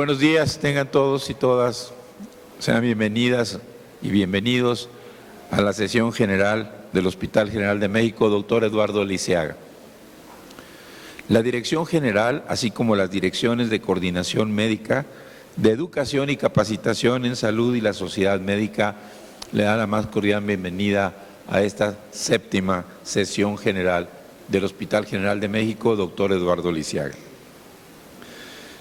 buenos días, tengan todos y todas, sean bienvenidas y bienvenidos a la sesión general del Hospital General de México, doctor Eduardo Lisiaga. La Dirección General, así como las direcciones de coordinación médica, de educación y capacitación en salud y la sociedad médica, le dan la más cordial bienvenida a esta séptima sesión general del Hospital General de México, doctor Eduardo Lisiaga.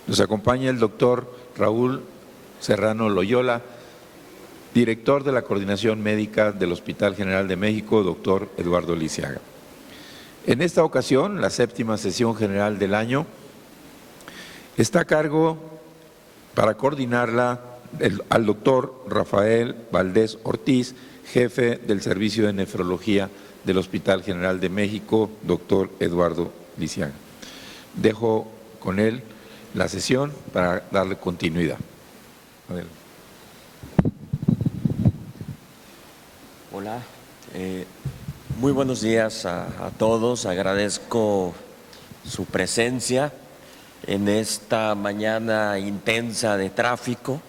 Nos acompaña el doctor Raúl Serrano Loyola, director de la Coordinación Médica del Hospital General de México, doctor Eduardo Lisiaga. En esta ocasión, la séptima sesión general del año, está a cargo para coordinarla al doctor Rafael Valdés Ortiz, jefe del Servicio de Nefrología del Hospital General de México, doctor Eduardo Lisiaga. Dejo con él la sesión para darle continuidad. Adelante. Hola, muy buenos días a todos. Agradezco su presencia en esta mañana intensa de tráfico.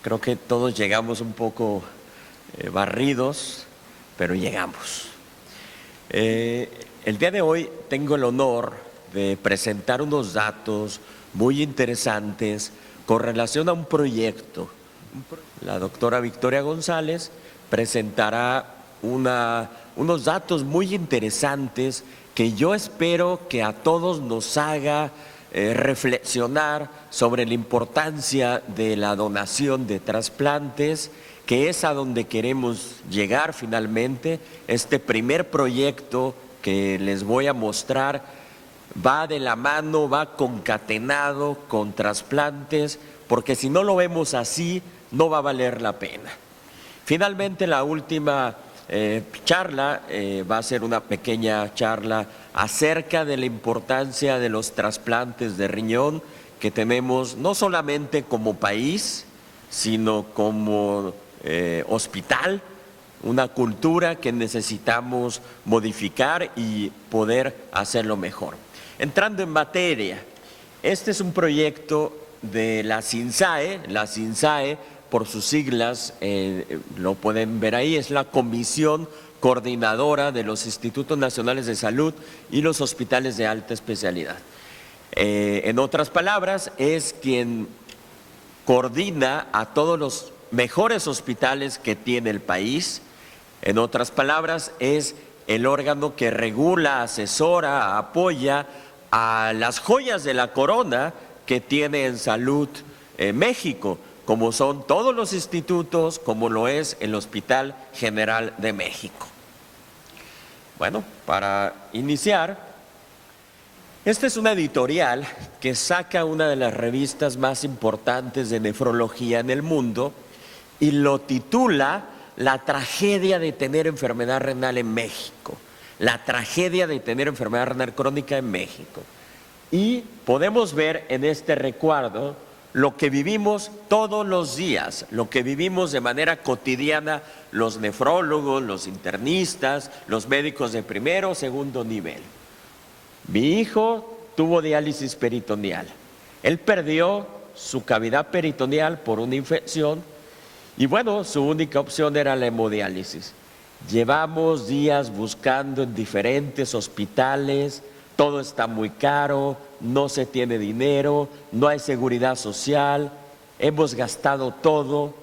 Creo que todos llegamos un poco barridos, pero llegamos. El día de hoy tengo el honor de presentar unos datos muy interesantes con relación a un proyecto. La doctora Victoria González presentará unos datos muy interesantes que yo espero que a todos nos haga reflexionar sobre la importancia de la donación de trasplantes, que es a donde queremos llegar finalmente. Este primer proyecto que les voy a mostrar va de la mano, va concatenado con trasplantes, porque si no lo vemos así, no va a valer la pena. Finalmente, la última charla va a ser una pequeña charla acerca de la importancia de los trasplantes de riñón que tenemos no solamente como país, sino como hospital, una cultura que necesitamos modificar y poder hacerlo mejor. Entrando en materia, este es un proyecto de la CINSAE. La CINSAE, por sus siglas, lo pueden ver ahí, es la Comisión Coordinadora de los Institutos Nacionales de Salud y los hospitales de alta especialidad. En otras palabras, es quien coordina a todos los mejores hospitales que tiene el país. En otras palabras, es el órgano que regula, asesora, apoya a las joyas de la corona que tiene en salud México, como son todos los institutos, como lo es el Hospital General de México. Bueno, para iniciar, esta es una editorial que saca una de las revistas más importantes de nefrología en el mundo y lo titula La tragedia de tener enfermedad renal en México. La tragedia de tener enfermedad renal crónica en México. Y podemos ver en este recuadro lo que vivimos todos los días, lo que vivimos de manera cotidiana los nefrólogos, los internistas, los médicos de primero o segundo nivel. Mi hijo tuvo diálisis peritoneal. Él perdió su cavidad peritoneal por una infección y bueno, su única opción era la hemodiálisis. Llevamos días buscando en diferentes hospitales, todo está muy caro, no se tiene dinero, no hay seguridad social, hemos gastado todo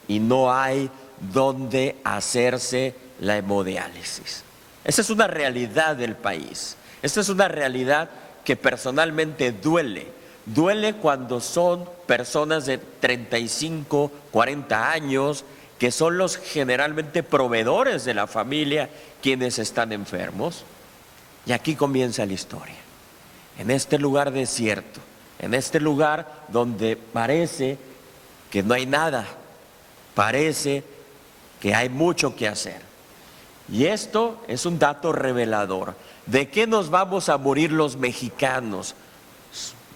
y no hay dónde hacerse la hemodiálisis. Esa es una realidad del país, esta es una realidad que personalmente duele. Duele cuando son personas de 35, 40 años, que son los generalmente proveedores de la familia quienes están enfermos. Y aquí comienza la historia. En este lugar desierto, en este lugar donde parece que no hay nada, parece que hay mucho que hacer. Y esto es un dato revelador. ¿De qué nos vamos a morir los mexicanos?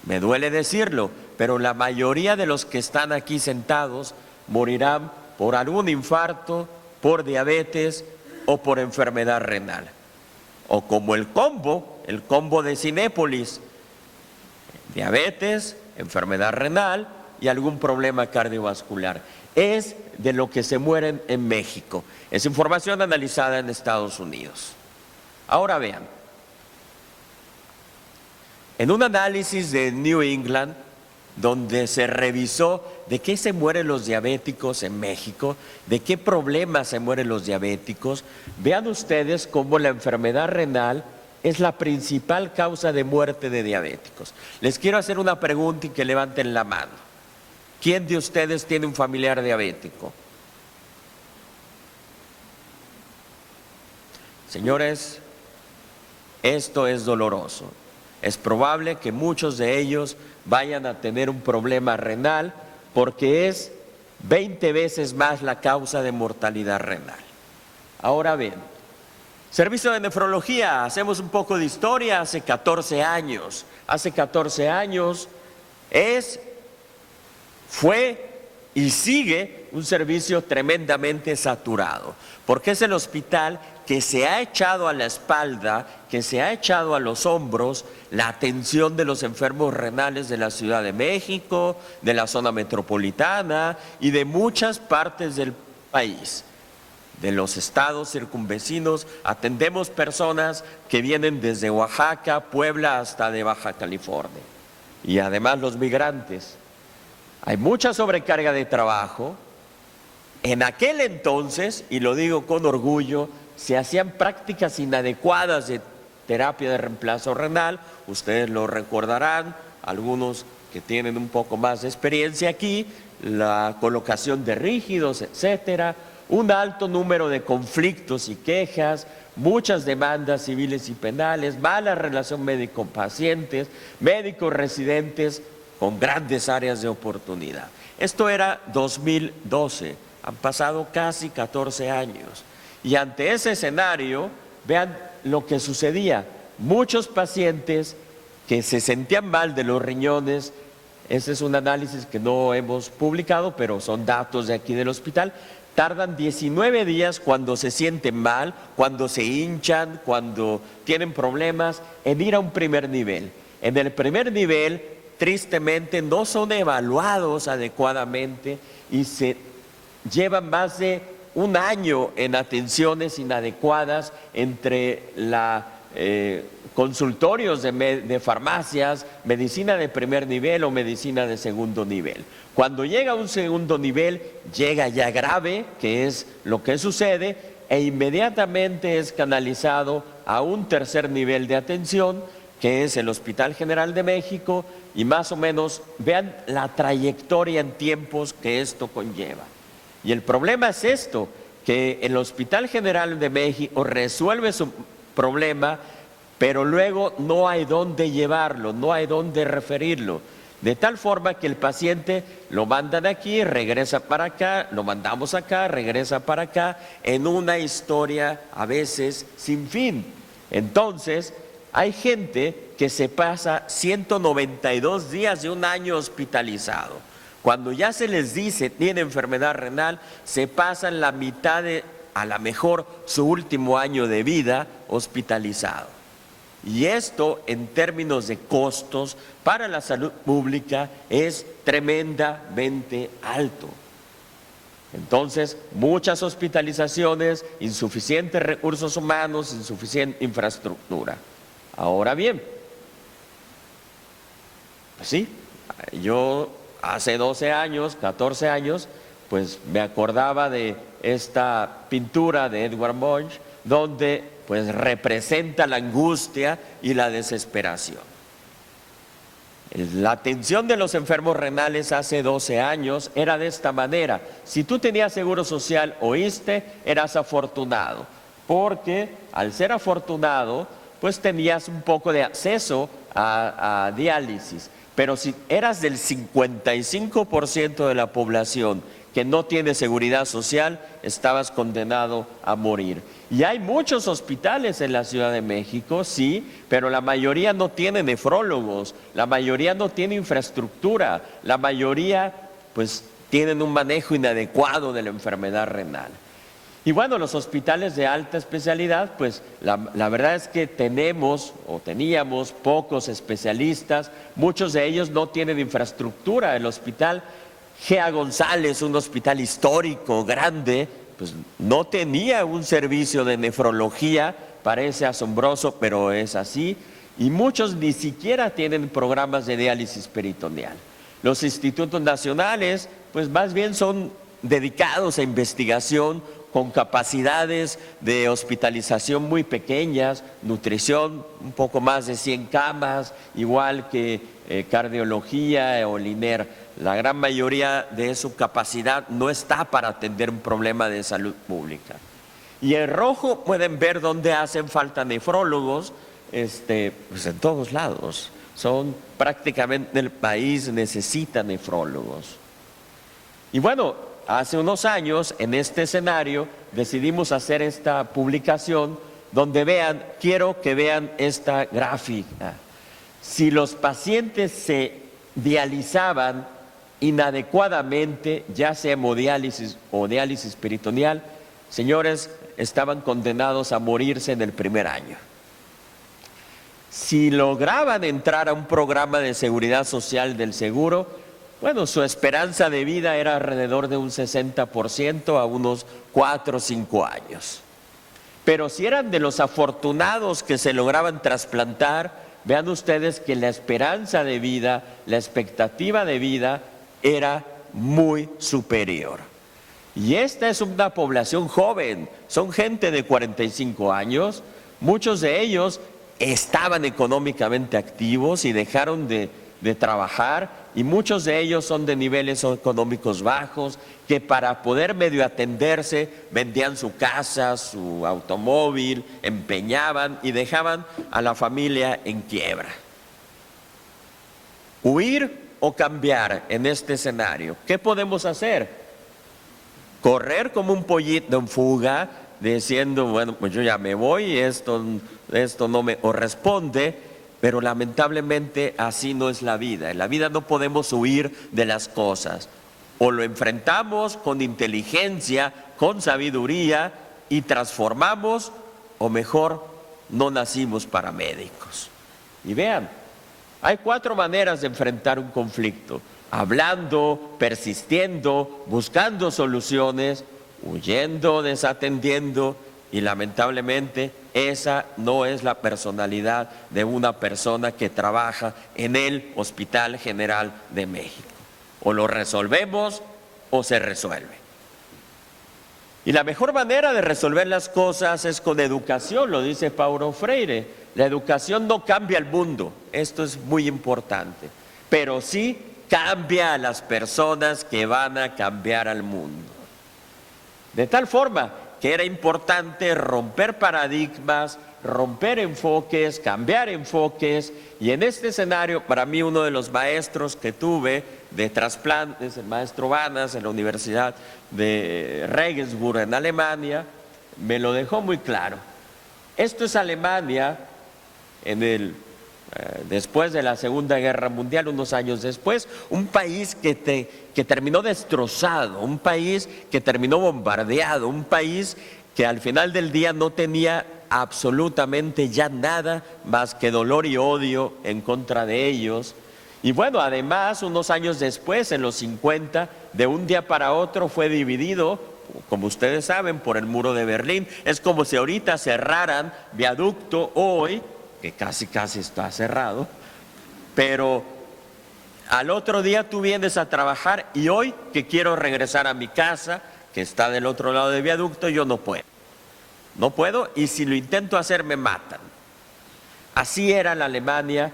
Me duele decirlo, pero la mayoría de los que están aquí sentados morirán por algún infarto, por diabetes o por enfermedad renal. O como el combo de Cinépolis: diabetes, enfermedad renal y algún problema cardiovascular. Es de lo que se mueren en México. Es información analizada en Estados Unidos. Ahora vean, en un análisis de New England, donde se revisó de qué se mueren los diabéticos en México, de qué problemas se mueren los diabéticos, vean ustedes cómo la enfermedad renal es la principal causa de muerte de diabéticos. Les quiero hacer una pregunta y que levanten la mano. ¿Quién de ustedes tiene un familiar diabético? Señores, esto es doloroso. Es probable que muchos de ellos vayan a tener un problema renal porque es 20 veces más la causa de mortalidad renal. Ahora bien, servicio de nefrología, hacemos un poco de historia. Hace 14 años fue y sigue un servicio tremendamente saturado, porque es el hospital que se ha echado a la espalda, que se ha echado a los hombros la atención de los enfermos renales de la Ciudad de México, de la zona metropolitana y de muchas partes del país. De los estados circunvecinos atendemos personas que vienen desde Oaxaca, Puebla hasta de Baja California. Y además los migrantes. Hay mucha sobrecarga de trabajo. En aquel entonces, y lo digo con orgullo, se hacían prácticas inadecuadas de terapia de reemplazo renal. Ustedes lo recordarán, algunos que tienen un poco más de experiencia aquí, la colocación de rígidos, etcétera, un alto número de conflictos y quejas, muchas demandas civiles y penales, mala relación médico-pacientes, médicos residentes con grandes áreas de oportunidad. Esto era 2012, han pasado casi 14 años. Y ante ese escenario, vean lo que sucedía. Muchos pacientes que se sentían mal de los riñones, ese es un análisis que no hemos publicado, pero son datos de aquí del hospital, tardan 19 días cuando se sienten mal, cuando se hinchan, cuando tienen problemas, en ir a un primer nivel. En el primer nivel, tristemente, no son evaluados adecuadamente y se llevan más de un año en atenciones inadecuadas entre consultorios de farmacias, medicina de primer nivel o medicina de segundo nivel. Cuando llega a un segundo nivel, llega ya grave, que es lo que sucede, e inmediatamente es canalizado a un tercer nivel de atención, que es el Hospital General de México, y más o menos vean la trayectoria en tiempos que esto conlleva. Y el problema es esto, que el Hospital General de México resuelve su problema, pero luego no hay dónde llevarlo, no hay dónde referirlo. De tal forma que el paciente lo mandan aquí, regresa para acá, lo mandamos acá, regresa para acá, en una historia a veces sin fin. Entonces, hay gente que se pasa 192 días de un año hospitalizado. Cuando ya se les dice tiene enfermedad renal, se pasan la mitad a lo mejor su último año de vida hospitalizado. Y esto en términos de costos para la salud pública es tremendamente alto. Entonces, muchas hospitalizaciones, insuficientes recursos humanos, insuficiente infraestructura. Ahora bien, pues sí, yo hace 12 años, 14 años, pues me acordaba de esta pintura de Edvard Munch, donde pues representa la angustia y la desesperación. La atención de los enfermos renales hace 12 años era de esta manera. Si tú tenías seguro social o ISSSTE, eras afortunado, porque al ser afortunado, pues tenías un poco de acceso a diálisis. Pero si eras del 55% de la población que no tiene seguridad social, estabas condenado a morir. Y hay muchos hospitales en la Ciudad de México, sí, pero la mayoría no tiene nefrólogos, la mayoría no tiene infraestructura, la mayoría pues tienen un manejo inadecuado de la enfermedad renal. Y bueno, los hospitales de alta especialidad, pues la verdad es que teníamos pocos especialistas, muchos de ellos no tienen infraestructura. El hospital Gea González, un hospital histórico, grande, pues no tenía un servicio de nefrología, parece asombroso, pero es así, y muchos ni siquiera tienen programas de diálisis peritoneal. Los institutos nacionales, pues más bien son dedicados a investigación, con capacidades de hospitalización muy pequeñas, nutrición, un poco más de 100 camas, igual que cardiología o LINER. La gran mayoría de su capacidad no está para atender un problema de salud pública. Y en rojo pueden ver dónde hacen falta nefrólogos, pues en todos lados. Prácticamente el país necesita nefrólogos. Y bueno, hace unos años, en este escenario, decidimos hacer esta publicación donde quiero que vean esta gráfica. Si los pacientes se dializaban inadecuadamente, ya sea hemodiálisis o diálisis peritoneal, señores, estaban condenados a morirse en el primer año. Si lograban entrar a un programa de seguridad social del seguro, bueno, su esperanza de vida era alrededor de un 60% a unos 4 o 5 años. Pero si eran de los afortunados que se lograban trasplantar, vean ustedes que la esperanza de vida, la expectativa de vida era muy superior. Y esta es una población joven, son gente de 45 años, muchos de ellos estaban económicamente activos y dejaron de trabajar, y muchos de ellos son de niveles económicos bajos, que para poder medio atenderse vendían su casa, su automóvil, empeñaban y dejaban a la familia en quiebra. Huir o cambiar en este escenario, ¿qué podemos hacer? Correr como un pollito en fuga, diciendo, bueno, pues yo ya me voy, esto no me corresponde. Pero lamentablemente así no es la vida. En la vida no podemos huir de las cosas. O lo enfrentamos con inteligencia, con sabiduría y transformamos, o mejor, no nacimos para médicos. Y vean, hay 4 maneras de enfrentar un conflicto: hablando, persistiendo, buscando soluciones, huyendo, desatendiendo. Y lamentablemente esa no es la personalidad de una persona que trabaja en el Hospital General de México. O lo resolvemos o se resuelve. Y la mejor manera de resolver las cosas es con educación, lo dice Paulo Freire. La educación no cambia el mundo, esto es muy importante, pero sí cambia a las personas que van a cambiar al mundo. De tal forma que era importante romper paradigmas, romper enfoques, cambiar enfoques, y en este escenario, para mí uno de los maestros que tuve de trasplantes, el maestro Vanas en la Universidad de Regensburg en Alemania, me lo dejó muy claro. Esto es Alemania después de la Segunda Guerra Mundial, unos años después, un país que terminó destrozado, un país que terminó bombardeado, un país que al final del día no tenía absolutamente ya nada más que dolor y odio en contra de ellos. Y bueno, además, unos años después, en los 50, de un día para otro fue dividido, como ustedes saben, por el muro de Berlín. Es como si ahorita cerraran viaducto hoy, que casi está cerrado, pero al otro día tú vienes a trabajar y hoy que quiero regresar a mi casa, que está del otro lado del viaducto, yo no puedo. No puedo, y si lo intento hacer me matan. Así era la Alemania.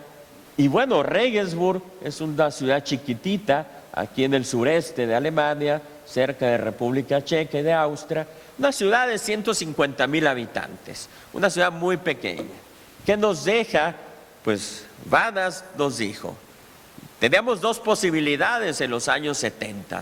Y bueno, Regensburg es una ciudad chiquitita, aquí en el sureste de Alemania, cerca de República Checa y de Austria, una ciudad de 150,000 habitantes, una ciudad muy pequeña. ¿Qué nos deja? Pues Vanas nos dijo, teníamos 2 posibilidades en los años 70,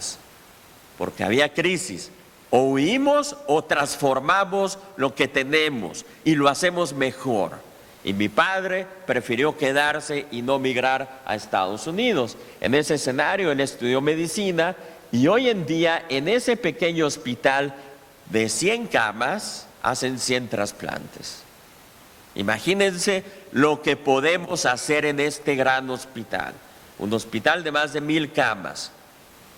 porque había crisis: o huimos o transformamos lo que tenemos y lo hacemos mejor. Y mi padre prefirió quedarse y no migrar a Estados Unidos. En ese escenario él estudió medicina y hoy en día en ese pequeño hospital de 100 camas hacen 100 trasplantes. Imagínense lo que podemos hacer en este gran hospital, un hospital de más de 1000 camas.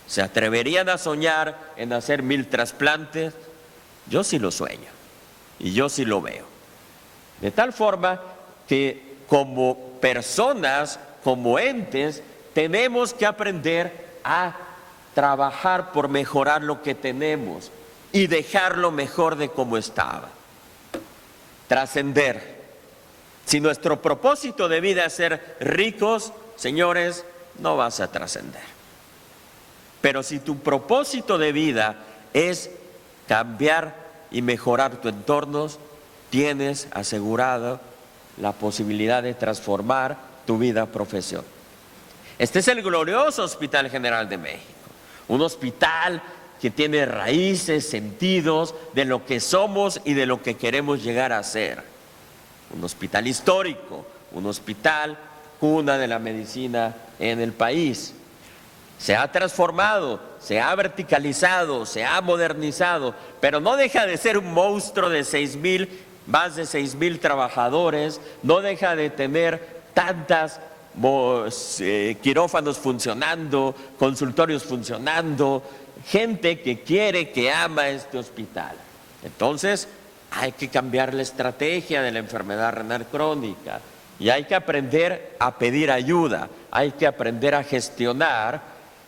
¿Se atreverían a soñar en hacer 1000 trasplantes? Yo sí lo sueño y yo sí lo veo. De tal forma que como personas, como entes, tenemos que aprender a trabajar por mejorar lo que tenemos y dejarlo mejor de como estaba. Trascender. Si nuestro propósito de vida es ser ricos, señores, no vas a trascender. Pero si tu propósito de vida es cambiar y mejorar tu entorno, tienes asegurado la posibilidad de transformar tu vida profesional. Este es el glorioso Hospital General de México, un hospital que tiene raíces, sentidos de lo que somos y de lo que queremos llegar a ser. Un hospital histórico, un hospital cuna de la medicina en el país. Se ha transformado, se ha verticalizado, se ha modernizado, pero no deja de ser un monstruo de más de 6,000 trabajadores, no deja de tener tantas quirófanos funcionando, consultorios funcionando, gente que quiere, que ama este hospital. Entonces, hay que cambiar la estrategia de la enfermedad renal crónica y hay que aprender a pedir ayuda, hay que aprender a gestionar.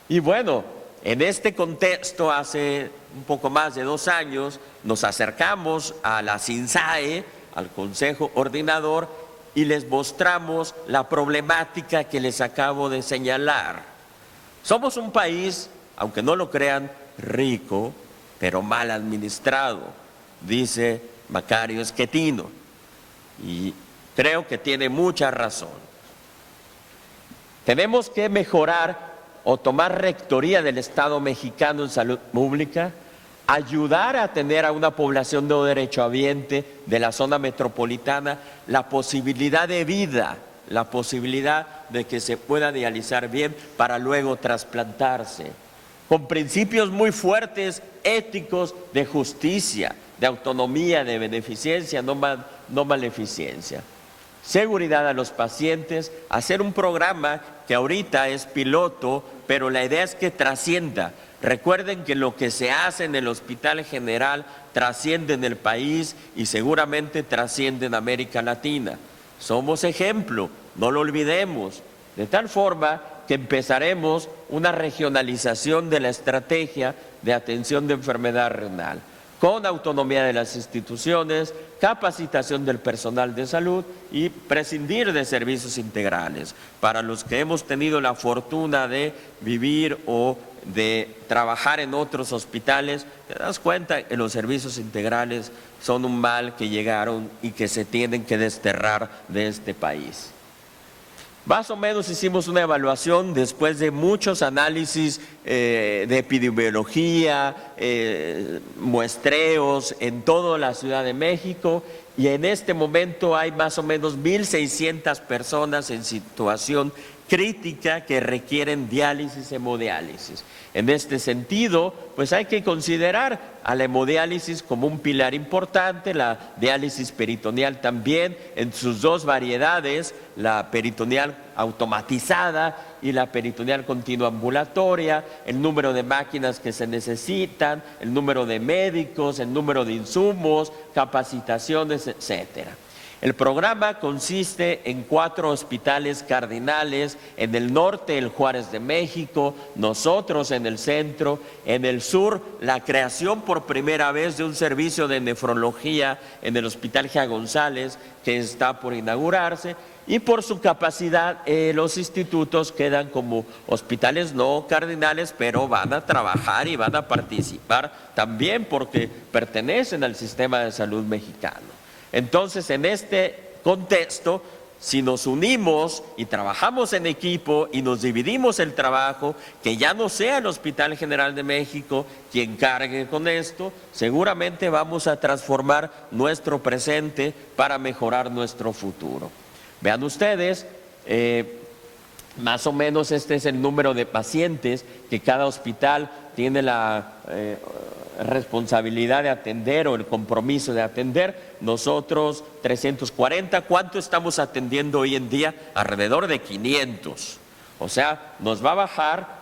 Y bueno, en este contexto, hace un poco más de 2 años, nos acercamos a la CINSAE, al Consejo Ordinador, y les mostramos la problemática que les acabo de señalar. Somos un país, aunque no lo crean, rico, pero mal administrado, dice Macario Schettino, y creo que tiene mucha razón. Tenemos que mejorar o tomar rectoría del Estado mexicano en salud pública, ayudar a tener a una población no derechohabiente de la zona metropolitana la posibilidad de vida, la posibilidad de que se pueda dializar bien para luego trasplantarse, con principios muy fuertes, éticos, de justicia, de autonomía, de beneficencia, no maleficencia. Seguridad a los pacientes, hacer un programa que ahorita es piloto, pero la idea es que trascienda. Recuerden que lo que se hace en el Hospital General trasciende en el país y seguramente trasciende en América Latina. Somos ejemplo, no lo olvidemos, de tal forma que empezaremos una regionalización de la estrategia de atención de enfermedad renal, con autonomía de las instituciones, capacitación del personal de salud y prescindir de servicios integrales. Para los que hemos tenido la fortuna de vivir o de trabajar en otros hospitales, te das cuenta que los servicios integrales son un mal que llegaron y que se tienen que desterrar de este país. Más o menos hicimos una evaluación después de muchos análisis de epidemiología, muestreos en toda la Ciudad de México, y en este momento hay más o menos 1,600 personas en situación crítica que requieren diálisis, hemodiálisis. En este sentido, pues hay que considerar a la hemodiálisis como un pilar importante, la diálisis peritoneal también, en sus 2 variedades, la peritoneal automatizada y la peritoneal continua ambulatoria, el número de máquinas que se necesitan, el número de médicos, el número de insumos, capacitaciones, etcétera. El programa consiste en 4 hospitales cardinales, en el norte el Juárez de México, nosotros en el centro, en el sur la creación por primera vez de un servicio de nefrología en el Hospital G. González, que está por inaugurarse, y por su capacidad los institutos quedan como hospitales no cardinales, pero van a trabajar y van a participar también porque pertenecen al sistema de salud mexicano. Entonces, en este contexto, si nos unimos y trabajamos en equipo y nos dividimos el trabajo, que ya no sea el Hospital General de México quien cargue con esto, seguramente vamos a transformar nuestro presente para mejorar nuestro futuro. Vean ustedes, más o menos este es el número de pacientes que cada hospital tiene la responsabilidad de atender o el compromiso de atender, nosotros 340, ¿cuánto estamos atendiendo hoy en día? Alrededor de 500. O sea, nos va a bajar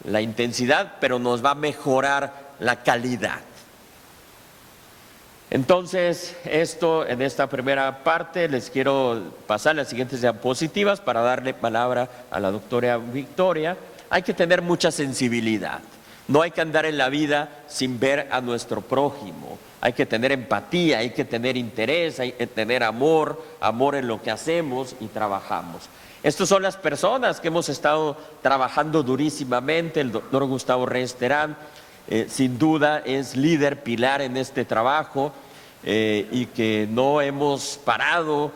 la intensidad, pero nos va a mejorar la calidad. Entonces, en esta primera parte les quiero pasar las siguientes diapositivas para darle palabra a la doctora Victoria. Hay que tener mucha sensibilidad. No hay que andar en la vida sin ver a nuestro prójimo. Hay que tener empatía, hay que tener interés, hay que tener amor en lo que hacemos y trabajamos. Estas son las personas que hemos estado trabajando durísimamente. El doctor Gustavo Reyes Terán, sin duda, es líder, pilar en este trabajo y que no hemos parado.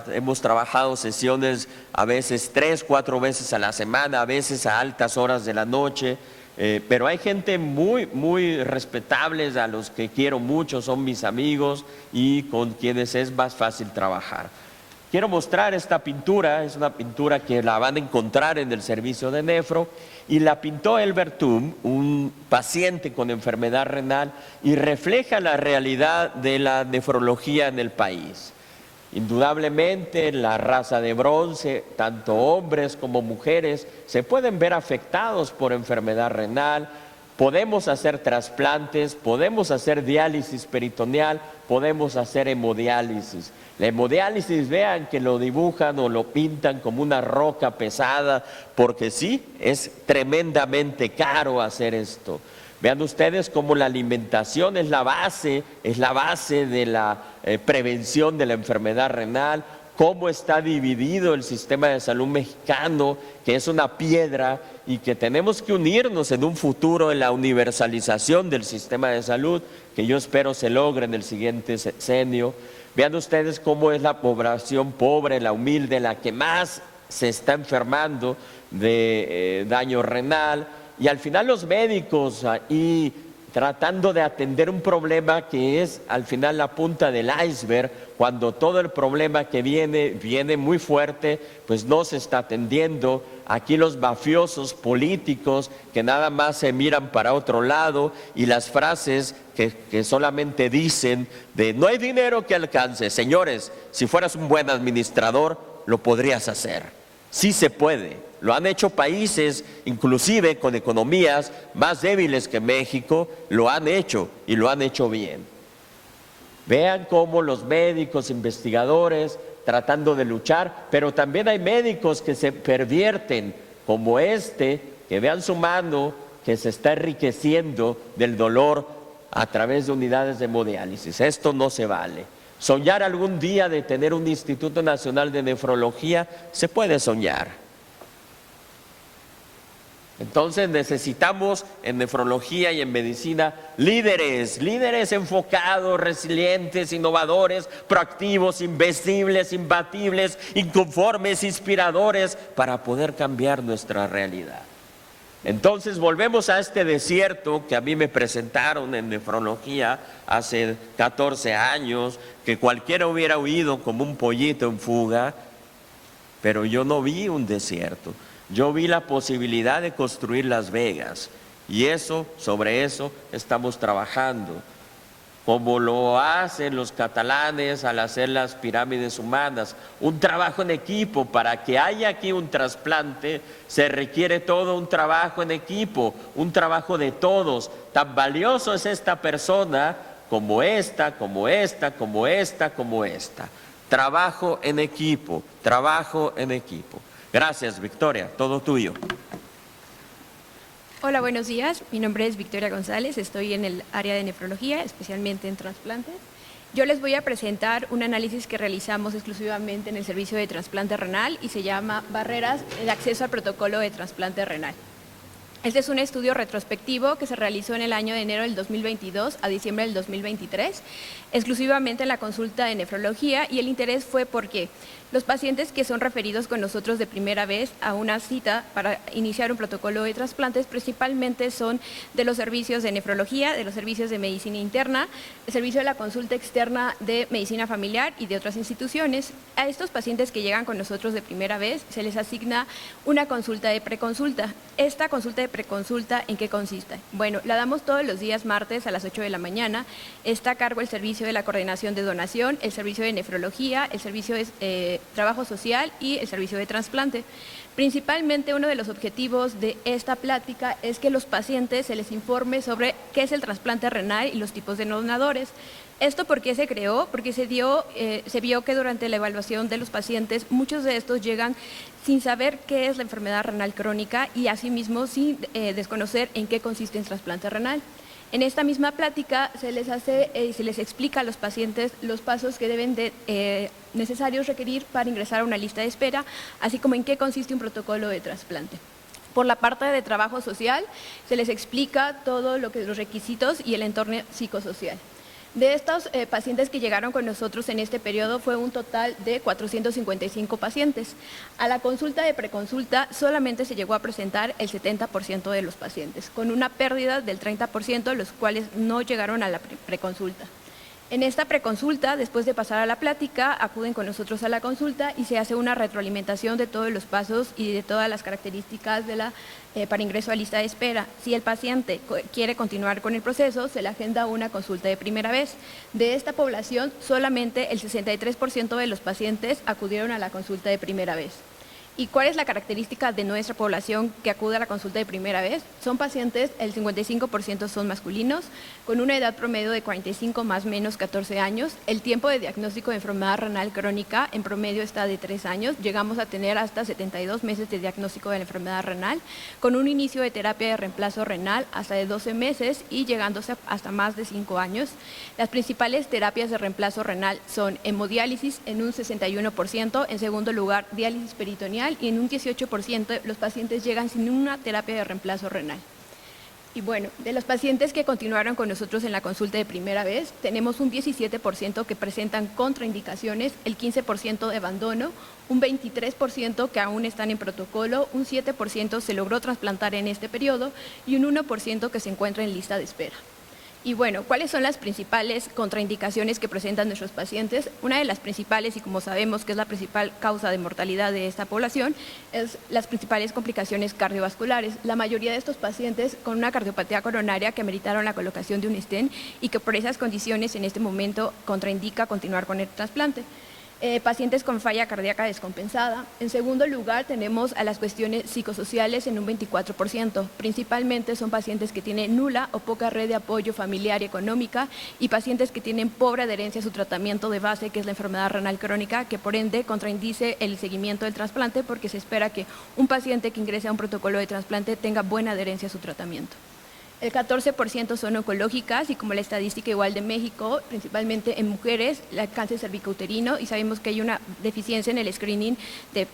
Hemos trabajado sesiones a veces 3, 4 veces a la semana, a veces a altas horas de la noche. Pero hay gente muy respetable, a los que quiero mucho, son mis amigos y con quienes es más fácil trabajar. Quiero mostrar esta pintura, es una pintura que la van a encontrar en el servicio de nefro y la pintó Elbert Thum, un paciente con enfermedad renal, y refleja la realidad de la nefrología en el país. Indudablemente la raza de bronce, tanto hombres como mujeres, se pueden ver afectados por enfermedad renal. Podemos hacer trasplantes, podemos hacer diálisis peritoneal, podemos hacer hemodiálisis. La hemodiálisis, vean que lo dibujan o lo pintan como una roca pesada, porque sí, es tremendamente caro hacer esto. Vean ustedes cómo la alimentación es la base de la prevención de la enfermedad renal, cómo está dividido el sistema de salud mexicano, que es una piedra y que tenemos que unirnos en un futuro en la universalización del sistema de salud, que yo espero se logre en el siguiente sexenio. Vean ustedes cómo es la población pobre, la humilde, la que más se está enfermando de daño renal. Y al final los médicos ahí tratando de atender un problema que es al final la punta del iceberg, cuando todo el problema que viene muy fuerte, pues no se está atendiendo. Aquí los mafiosos políticos que nada más se miran para otro lado y las frases que solamente dicen de no hay dinero que alcance. Señores, si fueras un buen administrador, lo podrías hacer. Sí se puede. Lo han hecho países, inclusive con economías más débiles que México, lo han hecho y lo han hecho bien. Vean cómo los médicos, investigadores, tratando de luchar, pero también hay médicos que se pervierten, como que vean su mano, que se está enriqueciendo del dolor a través de unidades de hemodiálisis. Esto no se vale. Soñar algún día de tener un Instituto Nacional de Nefrología, se puede soñar. Entonces necesitamos en nefrología y en medicina líderes enfocados, resilientes, innovadores, proactivos, invencibles, imbatibles, inconformes, inspiradores, para poder cambiar nuestra realidad. Entonces volvemos a este desierto que a mí me presentaron en nefrología hace 14 años, que cualquiera hubiera oído como un pollito en fuga, pero yo no vi un desierto. Yo vi la posibilidad de construir Las Vegas y sobre eso estamos trabajando, como lo hacen los catalanes al hacer las pirámides humanas. Un trabajo en equipo. Para que haya aquí un trasplante se requiere todo un trabajo en equipo, un trabajo de todos. Tan valioso es esta persona como esta. Trabajo en equipo, trabajo en equipo. Gracias, Victoria, todo tuyo. Hola, buenos días. Mi nombre es Victoria González, estoy en el área de nefrología, especialmente en trasplantes. Yo les voy a presentar un análisis que realizamos exclusivamente en el servicio de trasplante renal y se llama Barreras de acceso al protocolo de trasplante renal. Este es un estudio retrospectivo que se realizó en el año de enero del 2022 a diciembre del 2023, exclusivamente en la consulta de nefrología, y el interés fue porque Los pacientes que son referidos con nosotros de primera vez a una cita para iniciar un protocolo de trasplantes principalmente son de los servicios de nefrología, de los servicios de medicina interna, el servicio de la consulta externa de medicina familiar y de otras instituciones. A estos pacientes que llegan con nosotros de primera vez se les asigna una consulta de preconsulta. Esta consulta de preconsulta, ¿en qué consiste? Bueno, la damos todos los días martes a las 8 de la mañana. Está a cargo el servicio de la coordinación de donación, el servicio de nefrología, el servicio de trabajo social y el servicio de trasplante. Principalmente uno de los objetivos de esta plática es que los pacientes se les informe sobre qué es el trasplante renal y los tipos de donadores. ¿Esto por qué se creó? Porque se vio que durante la evaluación de los pacientes muchos de estos llegan sin saber qué es la enfermedad renal crónica y asimismo sin desconocer en qué consiste el trasplante renal. En esta misma plática se les explica a los pacientes los pasos que deben necesarios requerir para ingresar a una lista de espera, así como en qué consiste un protocolo de trasplante. Por la parte de trabajo social se les explica todo los requisitos y el entorno psicosocial. De estos pacientes que llegaron con nosotros en este periodo fue un total de 455 pacientes. A la consulta de preconsulta solamente se llegó a presentar el 70% de los pacientes, con una pérdida del 30%, los cuales no llegaron a la preconsulta. En esta preconsulta, después de pasar a la plática, acuden con nosotros a la consulta y se hace una retroalimentación de todos los pasos y de todas las características para ingreso a lista de espera. Si el paciente quiere continuar con el proceso, se le agenda una consulta de primera vez. De esta población, solamente el 63% de los pacientes acudieron a la consulta de primera vez. ¿Y cuál es la característica de nuestra población que acude a la consulta de primera vez? Son pacientes, el 55% son masculinos, con una edad promedio de 45 más menos 14 años. El tiempo de diagnóstico de enfermedad renal crónica en promedio está de 3 años. Llegamos a tener hasta 72 meses de diagnóstico de la enfermedad renal, con un inicio de terapia de reemplazo renal hasta de 12 meses y llegándose hasta más de 5 años. Las principales terapias de reemplazo renal son hemodiálisis en un 61%, en segundo lugar diálisis peritoneal, y en un 18% los pacientes llegan sin una terapia de reemplazo renal. Y bueno, de los pacientes que continuaron con nosotros en la consulta de primera vez, tenemos un 17% que presentan contraindicaciones, el 15% de abandono, un 23% que aún están en protocolo, un 7% se logró trasplantar en este periodo y un 1% que se encuentra en lista de espera. Y bueno, ¿cuáles son las principales contraindicaciones que presentan nuestros pacientes? Una de las principales, y como sabemos que es la principal causa de mortalidad de esta población, es las principales complicaciones cardiovasculares. La mayoría de estos pacientes con una cardiopatía coronaria que ameritaron la colocación de un stent y que por esas condiciones en este momento contraindica continuar con el trasplante. Pacientes con falla cardíaca descompensada. En segundo lugar, tenemos a las cuestiones psicosociales en un 24%. Principalmente son pacientes que tienen nula o poca red de apoyo familiar y económica y pacientes que tienen pobre adherencia a su tratamiento de base, que es la enfermedad renal crónica, que por ende contraindice el seguimiento del trasplante porque se espera que un paciente que ingrese a un protocolo de trasplante tenga buena adherencia a su tratamiento. El 14% son oncológicas y como la estadística igual de México, principalmente en mujeres, el cáncer cervicouterino, y sabemos que hay una deficiencia en el screening de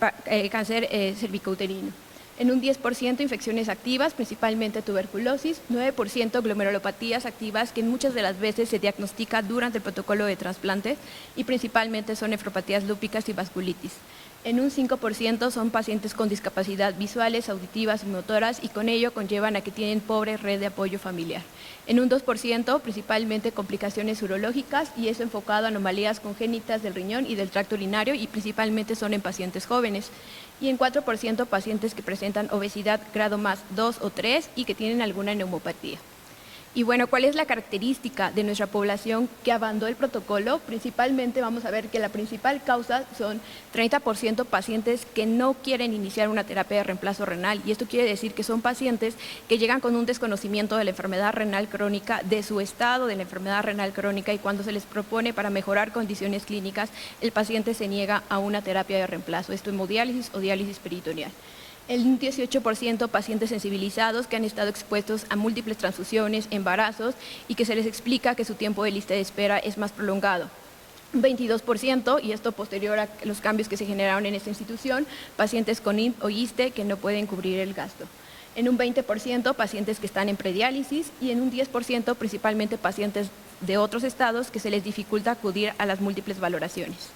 cáncer cervicouterino. En un 10% infecciones activas, principalmente tuberculosis, 9% glomerulopatías activas que muchas de las veces se diagnostica durante el protocolo de trasplante y principalmente son nefropatías lúpicas y vasculitis. En un 5% son pacientes con discapacidad visuales, auditivas y motoras y con ello conllevan a que tienen pobre red de apoyo familiar. En un 2% principalmente complicaciones urológicas y eso enfocado a anomalías congénitas del riñón y del tracto urinario y principalmente son en pacientes jóvenes. Y en 4% pacientes que presentan obesidad grado más 2 o 3 y que tienen alguna neumopatía. Y bueno, ¿cuál es la característica de nuestra población que abandonó el protocolo? Principalmente vamos a ver que la principal causa son 30% pacientes que no quieren iniciar una terapia de reemplazo renal y esto quiere decir que son pacientes que llegan con un desconocimiento de la enfermedad renal crónica, de su estado de la enfermedad renal crónica y cuando se les propone para mejorar condiciones clínicas, el paciente se niega a una terapia de reemplazo, esto hemodiálisis o diálisis peritoneal. El 18% pacientes sensibilizados que han estado expuestos a múltiples transfusiones, embarazos y que se les explica que su tiempo de lista de espera es más prolongado. Un 22%, y esto posterior a los cambios que se generaron en esta institución, pacientes con IMSS o ISSSTE que no pueden cubrir el gasto. En un 20% pacientes que están en prediálisis y en un 10% principalmente pacientes de otros estados que se les dificulta acudir a las múltiples valoraciones.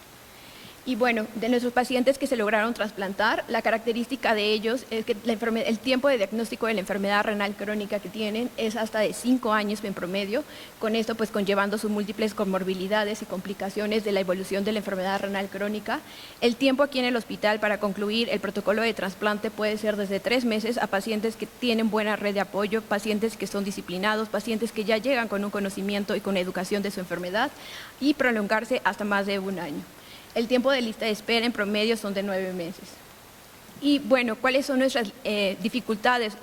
Y bueno, de nuestros pacientes que se lograron trasplantar, la característica de ellos es que el tiempo de diagnóstico de la enfermedad renal crónica que tienen es hasta de 5 años en promedio, con esto pues conllevando sus múltiples comorbilidades y complicaciones de la evolución de la enfermedad renal crónica. El tiempo aquí en el hospital para concluir el protocolo de trasplante puede ser desde 3 meses a pacientes que tienen buena red de apoyo, pacientes que son disciplinados, pacientes que ya llegan con un conocimiento y con educación de su enfermedad y prolongarse hasta más de 1 año. El tiempo de lista de espera en promedio son de 9 meses. Y bueno, ¿cuáles son nuestras dificultades?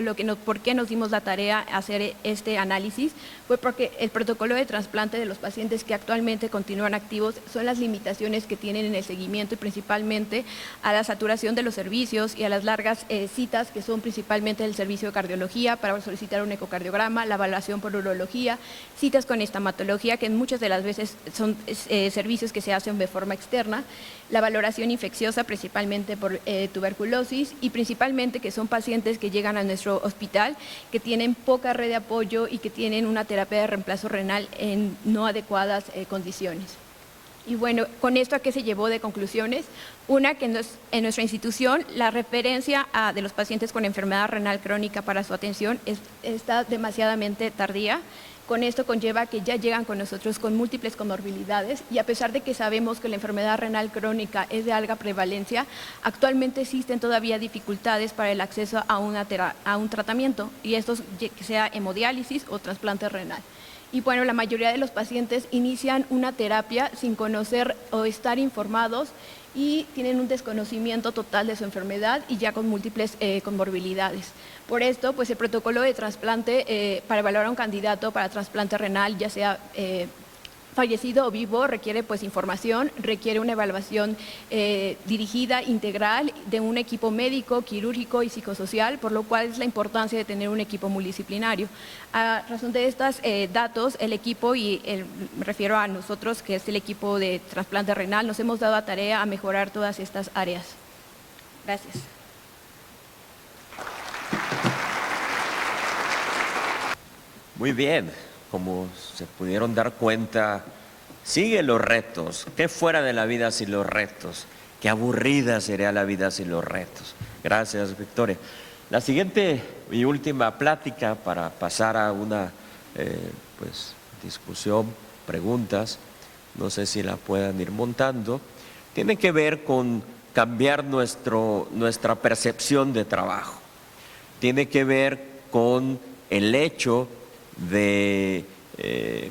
¿Por qué nos dimos la tarea de hacer este análisis? Fue porque el protocolo de trasplante de los pacientes que actualmente continúan activos son las limitaciones que tienen en el seguimiento y principalmente a la saturación de los servicios y a las largas citas que son principalmente del servicio de cardiología para solicitar un ecocardiograma, la evaluación por urología, citas con estomatología que muchas de las veces son servicios que se hacen de forma externa, la valoración infecciosa principalmente por tuberculosis y principalmente que son pacientes que llegan a nuestro hospital que tienen poca red de apoyo y que tienen una terapia de reemplazo renal en no adecuadas condiciones. Y bueno, con esto, ¿a qué se llevó de conclusiones? Una, que en nuestra institución la referencia de los pacientes con enfermedad renal crónica para su atención está demasiadamente tardía. Con esto conlleva que ya llegan con nosotros con múltiples comorbilidades y a pesar de que sabemos que la enfermedad renal crónica es de alta prevalencia, actualmente existen todavía dificultades para el acceso a un tratamiento y esto sea hemodiálisis o trasplante renal. Y bueno, la mayoría de los pacientes inician una terapia sin conocer o estar informados y tienen un desconocimiento total de su enfermedad y ya con múltiples comorbilidades. Por esto, pues el protocolo de trasplante para evaluar a un candidato para trasplante renal, ya sea fallecido o vivo, requiere pues información, requiere una evaluación dirigida, integral, de un equipo médico, quirúrgico y psicosocial, por lo cual es la importancia de tener un equipo multidisciplinario. A razón de estos datos, el equipo, me refiero a nosotros, que es el equipo de trasplante renal, nos hemos dado a tarea a mejorar todas estas áreas. Gracias. Muy bien, como se pudieron dar cuenta, sigue los retos. ¿Qué fuera de la vida sin los retos? Qué aburrida sería la vida sin los retos. Gracias, Victoria. La siguiente y última plática para pasar a una discusión, preguntas, no sé si la puedan ir montando, tiene que ver con cambiar nuestra percepción de trabajo. Tiene que ver con el hecho de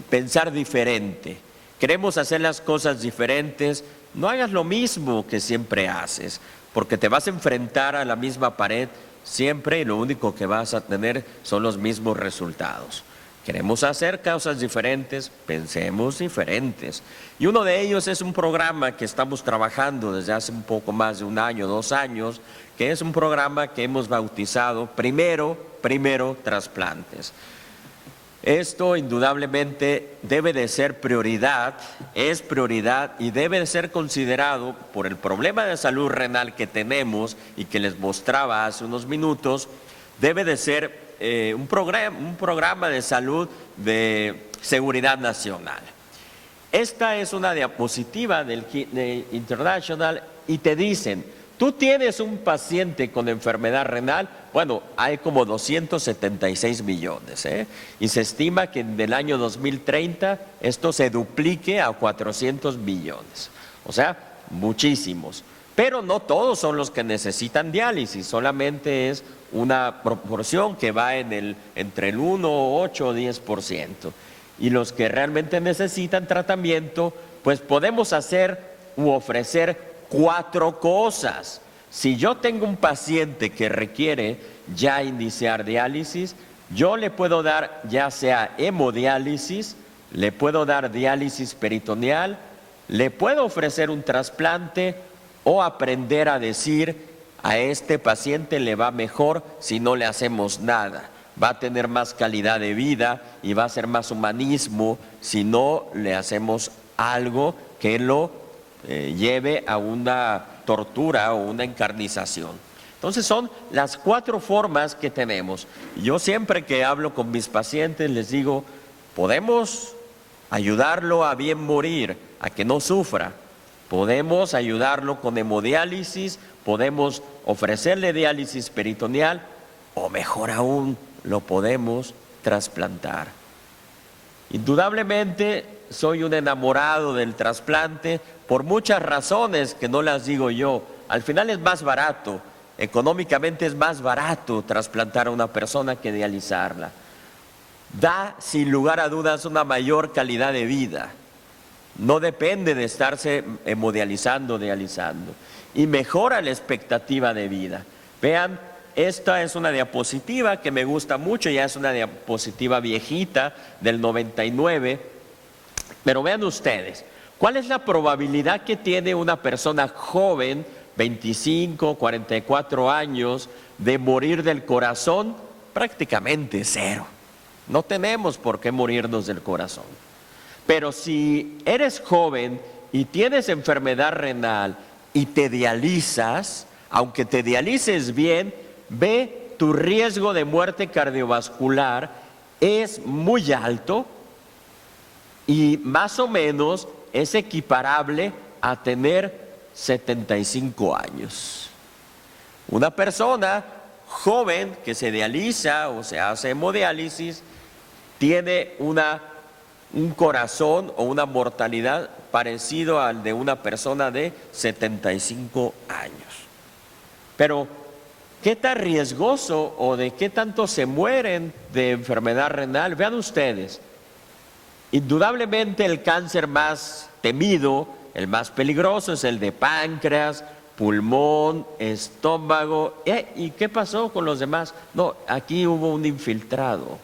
pensar diferente. Queremos hacer las cosas diferentes, no hagas lo mismo que siempre haces, porque te vas a enfrentar a la misma pared siempre y lo único que vas a tener son los mismos resultados. Queremos hacer cosas diferentes, pensemos diferentes. Y uno de ellos es un programa que estamos trabajando desde hace un poco más de 1 año, 2 años, que es un programa que hemos bautizado Primero Trasplantes. Esto indudablemente debe de ser prioridad, es prioridad y debe de ser considerado por el problema de salud renal que tenemos y que les mostraba hace unos minutos, debe de ser un programa de salud de seguridad nacional. Esta es una diapositiva del Kidney International y te dicen, tú tienes un paciente con enfermedad renal, bueno, hay como 276 millones, y se estima que en el año 2030 esto se duplique a 400 millones, o sea, muchísimos. Pero no todos son los que necesitan diálisis, solamente es una proporción que va entre el 1, 8 o 10%. Y los que realmente necesitan tratamiento, pues podemos hacer u ofrecer 4 cosas. Si yo tengo un paciente que requiere ya iniciar diálisis, yo le puedo dar ya sea hemodiálisis, le puedo dar diálisis peritoneal, le puedo ofrecer un trasplante o aprender a decir a este paciente le va mejor si no le hacemos nada. Va a tener más calidad de vida y va a ser más humanismo si no le hacemos algo que lo lleve a una tortura o una encarnización. Entonces son las 4 formas que tenemos. Yo siempre que hablo con mis pacientes les digo, podemos ayudarlo a bien morir, a que no sufra. Podemos ayudarlo con hemodiálisis, podemos ofrecerle diálisis peritoneal o mejor aún, lo podemos trasplantar. Indudablemente soy un enamorado del trasplante por muchas razones que no las digo yo. Al final es más barato, económicamente es más barato trasplantar a una persona que dializarla. Da sin lugar a dudas una mayor calidad de vida. No depende de estarse hemodializando, dializando. Y mejora la expectativa de vida. Vean, esta es una diapositiva que me gusta mucho, ya es una diapositiva viejita del 99. Pero vean ustedes, ¿cuál es la probabilidad que tiene una persona joven, 25, 44 años, de morir del corazón? Prácticamente cero. No tenemos por qué morirnos del corazón. Pero si eres joven y tienes enfermedad renal y te dializas, aunque te dialices bien, ve, tu riesgo de muerte cardiovascular es muy alto y más o menos es equiparable a tener 75 años. Una persona joven que se dializa o se hace hemodiálisis tiene un corazón o una mortalidad parecido al de una persona de 75 años. Pero, ¿qué tan riesgoso o de qué tanto se mueren de enfermedad renal? Vean ustedes, indudablemente el cáncer más temido, el más peligroso es el de páncreas, pulmón, estómago. ¿Y qué pasó con los demás? No, aquí hubo un infiltrado.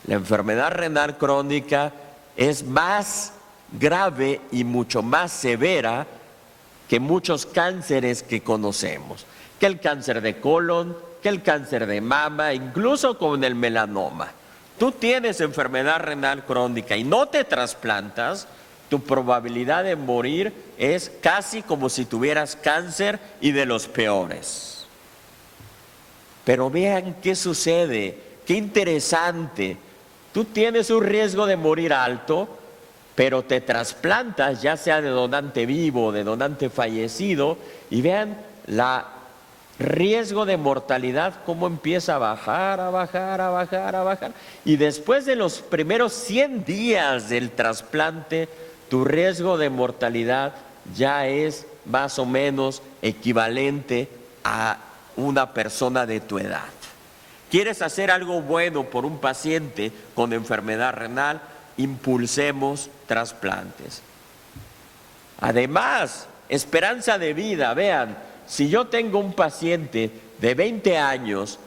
La enfermedad renal crónica es más grave y mucho más severa que muchos cánceres que conocemos, que el cáncer de colon, que el cáncer de mama, incluso con el melanoma. Tú tienes enfermedad renal crónica y no te trasplantas, tu probabilidad de morir es casi como si tuvieras cáncer y de los peores. Pero vean qué sucede, qué interesante. Tú tienes un riesgo de morir alto, pero te trasplantas, ya sea de donante vivo o de donante fallecido, y vean el riesgo de mortalidad cómo empieza a bajar, a bajar, a bajar, a bajar. Y después de los primeros 100 días del trasplante, tu riesgo de mortalidad ya es más o menos equivalente a una persona de tu edad. ¿Quieres hacer algo bueno por un paciente con enfermedad renal? Impulsemos trasplantes. Además, esperanza de vida. Vean, si yo tengo un paciente de 20 años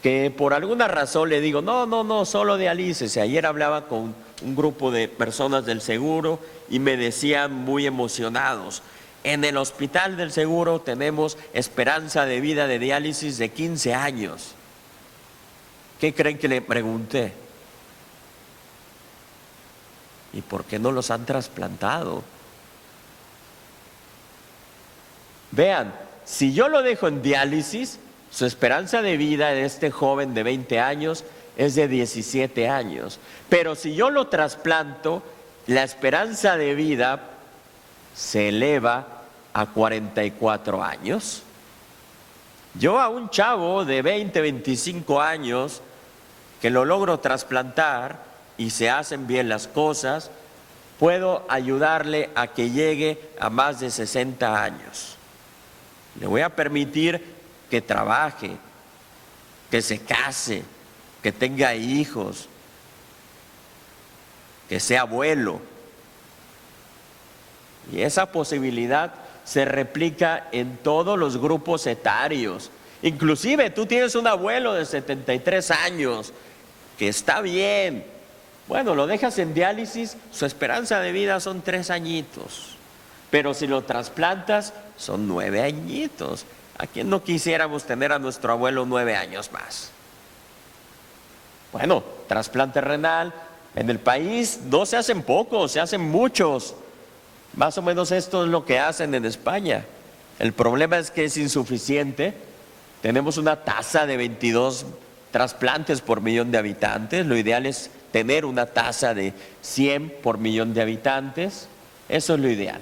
que por alguna razón le digo, no, solo dialícese. Ayer hablaba con un grupo de personas del seguro y me decían muy emocionados, en el hospital del seguro tenemos esperanza de vida de diálisis de 15 años. ¿Qué creen que le pregunté? ¿Y por qué no los han trasplantado? Vean, si yo lo dejo en diálisis, su esperanza de vida de este joven de 20 años es de 17 años. Pero si yo lo trasplanto, la esperanza de vida se eleva a 44 años. Yo a un chavo de 20, 25 años que lo logro trasplantar y se hacen bien las cosas, puedo ayudarle a que llegue a más de 60 años. Le voy a permitir que trabaje, que se case, que tenga hijos, que sea abuelo. Y esa posibilidad se replica en todos los grupos etarios. Inclusive tú tienes un abuelo de 73 años que está bien. Bueno, lo dejas en diálisis, su esperanza de vida son 3 añitos. Pero si lo trasplantas, son 9 añitos. ¿A quién no quisiéramos tener a nuestro abuelo 9 años más? Bueno, trasplante renal. En el país no se hacen pocos, se hacen muchos. Más o menos esto es lo que hacen en España. El problema es que es insuficiente. Tenemos una tasa de 22 trasplantes por millón de habitantes. Lo ideal es tener una tasa de 100 por millón de habitantes. Eso es lo ideal.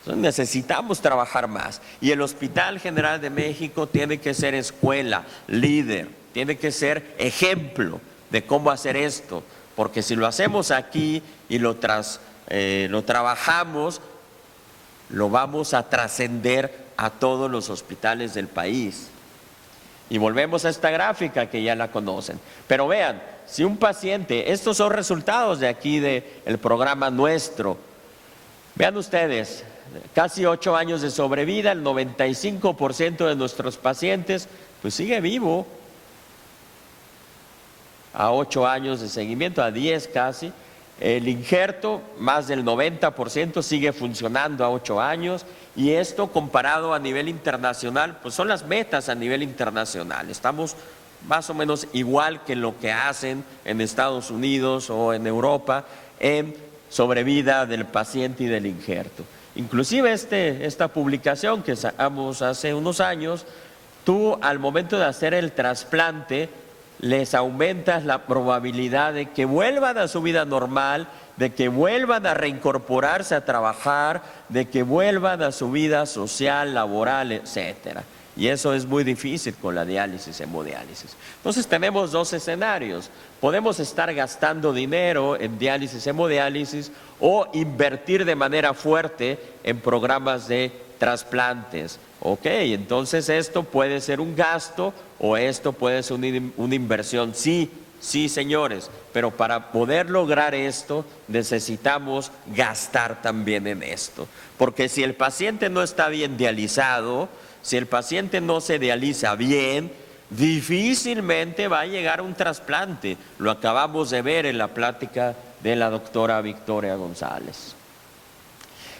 Entonces necesitamos trabajar más. Y el Hospital General de México tiene que ser escuela, líder, tiene que ser ejemplo de cómo hacer esto. Porque si lo hacemos aquí y lo trabajamos, lo vamos a trascender a todos los hospitales del país. Y volvemos a esta gráfica que ya la conocen. Pero vean, si un paciente, estos son resultados de aquí del programa nuestro. Vean ustedes, casi 8 años de sobrevida, el 95% de nuestros pacientes pues sigue vivo. A 8 años de seguimiento, a 10 casi. El injerto, más del 90% sigue funcionando a 8 años. Y esto comparado a nivel internacional, pues son las metas a nivel internacional. Estamos más o menos igual que lo que hacen en Estados Unidos o en Europa en sobrevida del paciente y del injerto. Inclusive esta publicación que sacamos hace unos años, tú al momento de hacer el trasplante les aumentas la probabilidad de que vuelvan a su vida normal, de que vuelvan a reincorporarse a trabajar, de que vuelvan a su vida social, laboral, etcétera. Y eso es muy difícil con la diálisis, hemodiálisis. Entonces tenemos 2 escenarios. Podemos estar gastando dinero en diálisis, hemodiálisis o invertir de manera fuerte en programas de trasplantes. Ok, entonces esto puede ser un gasto o esto puede ser una inversión. Sí, señores, pero para poder lograr esto necesitamos gastar también en esto. Porque si el paciente no está bien dializado, si el paciente no se dializa bien, difícilmente va a llegar a un trasplante. Lo acabamos de ver en la plática de la doctora Victoria González.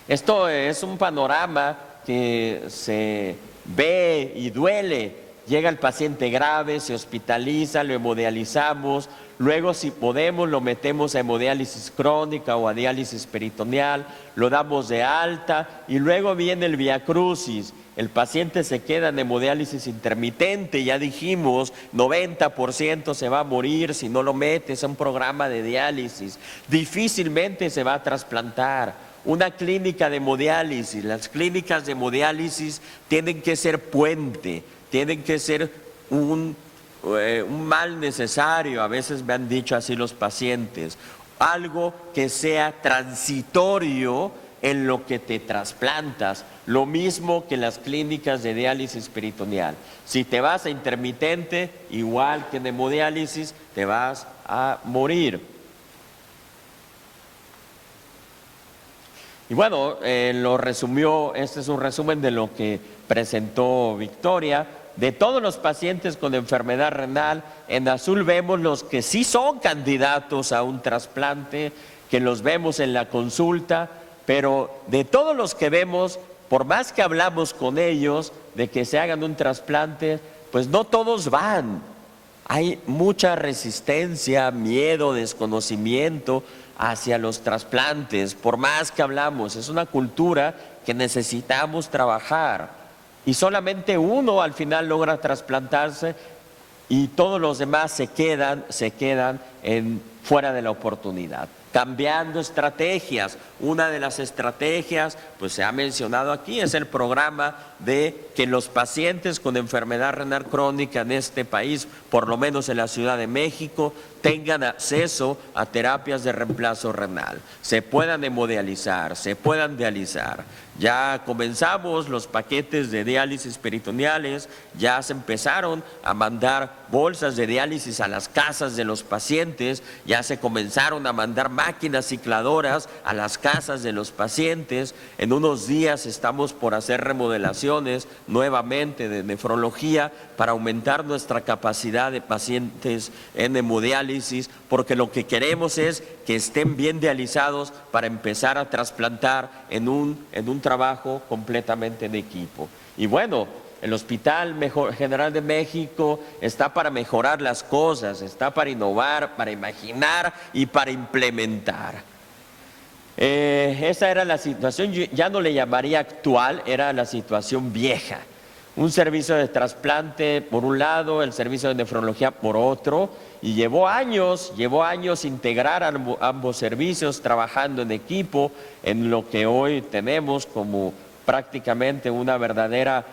Esto es un panorama que se ve y duele. Llega el paciente grave, se hospitaliza, lo hemodializamos, luego si podemos lo metemos a hemodiálisis crónica o a diálisis peritoneal, lo damos de alta y luego viene el viacrucis. El paciente se queda en hemodiálisis intermitente, ya dijimos, 90% se va a morir si no lo metes a un programa de diálisis. Difícilmente se va a trasplantar. Una clínica de hemodiálisis, las clínicas de hemodiálisis tienen que ser puente, tienen que ser un mal necesario, a veces me han dicho así los pacientes, algo que sea transitorio en lo que te trasplantas, lo mismo que las clínicas de diálisis peritoneal. Si te vas a intermitente, igual que en hemodiálisis, te vas a morir. Y bueno, lo resumió, este es un resumen de lo que presentó Victoria. De todos los pacientes con enfermedad renal, en azul vemos los que sí son candidatos a un trasplante, que los vemos en la consulta, pero de todos los que vemos, por más que hablamos con ellos de que se hagan un trasplante, pues no todos van. Hay mucha resistencia, miedo, desconocimiento hacia los trasplantes, por más que hablamos. Es una cultura que necesitamos trabajar. Y solamente uno al final logra trasplantarse y todos los demás se quedan fuera de la oportunidad. Cambiando estrategias. Una de las estrategias, pues se ha mencionado aquí, es el programa de que los pacientes con enfermedad renal crónica en este país, por lo menos en la Ciudad de México, tengan acceso a terapias de reemplazo renal, se puedan hemodializar, se puedan dializar. Ya comenzamos los paquetes de diálisis peritoneales, ya se empezaron a mandar bolsas de diálisis a las casas de los pacientes, ya se comenzaron a mandar máquinas cicladoras a las casas de los pacientes. En unos días estamos por hacer remodelaciones nuevamente de nefrología para aumentar nuestra capacidad de pacientes en hemodiálisis, porque lo que queremos es que estén bien dializados para empezar a trasplantar en un trabajo completamente en equipo. Y bueno, el Hospital General de México está para mejorar las cosas, está para innovar, para imaginar y para implementar. Esa era la situación, yo ya no le llamaría actual, era la situación vieja. un servicio de trasplante por un lado, el servicio de nefrología por otro, y llevó años integrar ambos servicios, trabajando en equipo, en lo que hoy tenemos como prácticamente una verdadera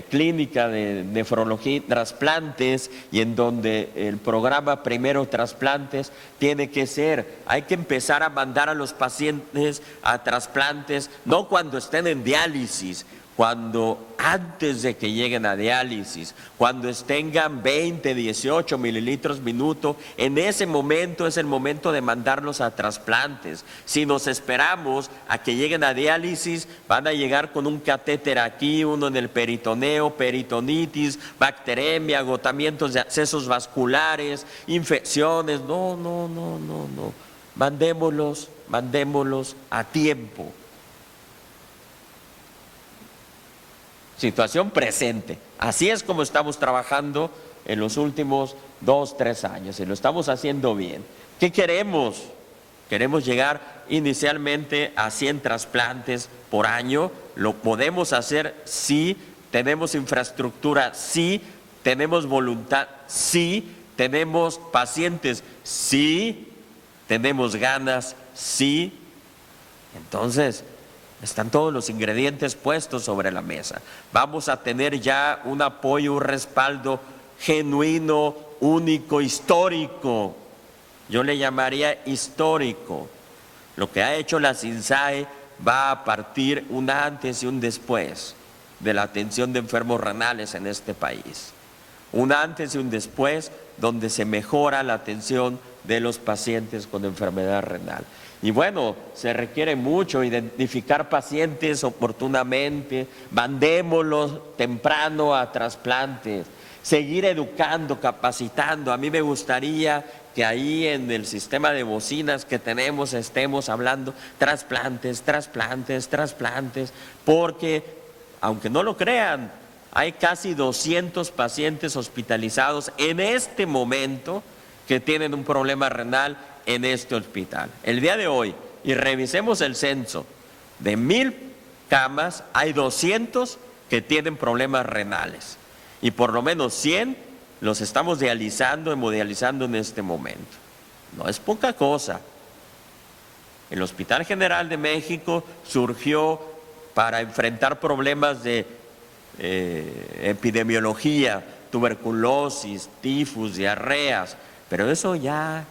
clínica de nefrología y trasplantes, y en donde el programa Primero Trasplantes tiene que ser, hay que empezar a mandar a los pacientes a trasplantes, no cuando estén en diálisis, cuando antes de que lleguen a diálisis, cuando tengan 20, 18 mililitros minuto, en ese momento es el momento de mandarlos a trasplantes. Si nos esperamos a que lleguen a diálisis, van a llegar con un catéter aquí, uno en el peritoneo, peritonitis, bacteremia, agotamientos de accesos vasculares, infecciones. No. Mandémoslos a tiempo. Situación presente. Así es como estamos trabajando en los últimos 2, 3 años, y lo estamos haciendo bien. ¿Qué queremos? Queremos llegar inicialmente a 100 trasplantes por año. Lo podemos hacer si tenemos infraestructura, si tenemos voluntad, si tenemos pacientes, si tenemos ganas, si. Entonces, están todos los ingredientes puestos sobre la mesa. Vamos a tener ya un apoyo, un respaldo genuino, único, histórico. Yo le llamaría histórico. Lo que ha hecho la SINSAE va a partir un antes y un después de la atención de enfermos renales en este país. Un antes y un después donde se mejora la atención de los pacientes con enfermedad renal. Y bueno, se requiere mucho identificar pacientes oportunamente, mandémoslos temprano a trasplantes, seguir educando, capacitando. A mí me gustaría que ahí en el sistema de bocinas que tenemos estemos hablando trasplantes, porque aunque no lo crean, hay casi 200 pacientes hospitalizados en este momento que tienen un problema renal en este hospital. El día de hoy, y revisemos el censo, de 1000 camas hay 200 que tienen problemas renales, y por lo menos 100 los estamos dializando, hemodializando en este momento. No es poca cosa. El Hospital General de México surgió para enfrentar problemas de epidemiología, tuberculosis, tifus, diarreas, pero eso ya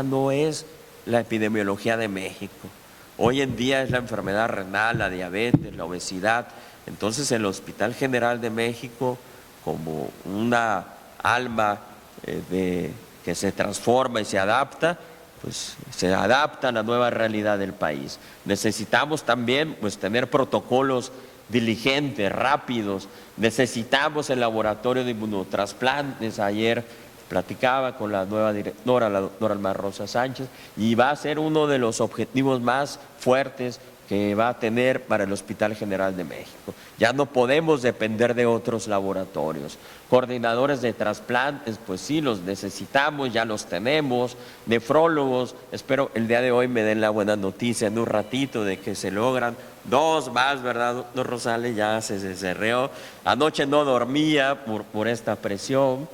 no es la epidemiología de México. Hoy en día es la enfermedad renal, la diabetes, la obesidad. Entonces el Hospital General de México, como una alma que se transforma y se adapta, pues se adapta a la nueva realidad del país. Necesitamos también tener protocolos diligentes, rápidos. Necesitamos el laboratorio de inmunotrasplantes. Ayer platicaba con la nueva directora, la doctora Alma Rosa Sánchez, y va a ser uno de los objetivos más fuertes que va a tener para el Hospital General de México. Ya no podemos depender de otros laboratorios. Coordinadores de trasplantes, pues sí, los necesitamos, ya los tenemos. Nefrólogos, espero el día de hoy me den la buena noticia en un ratito de que se logran 2 más, ¿verdad, doctor Rosales? Ya se cerró. Anoche no dormía por esta presión,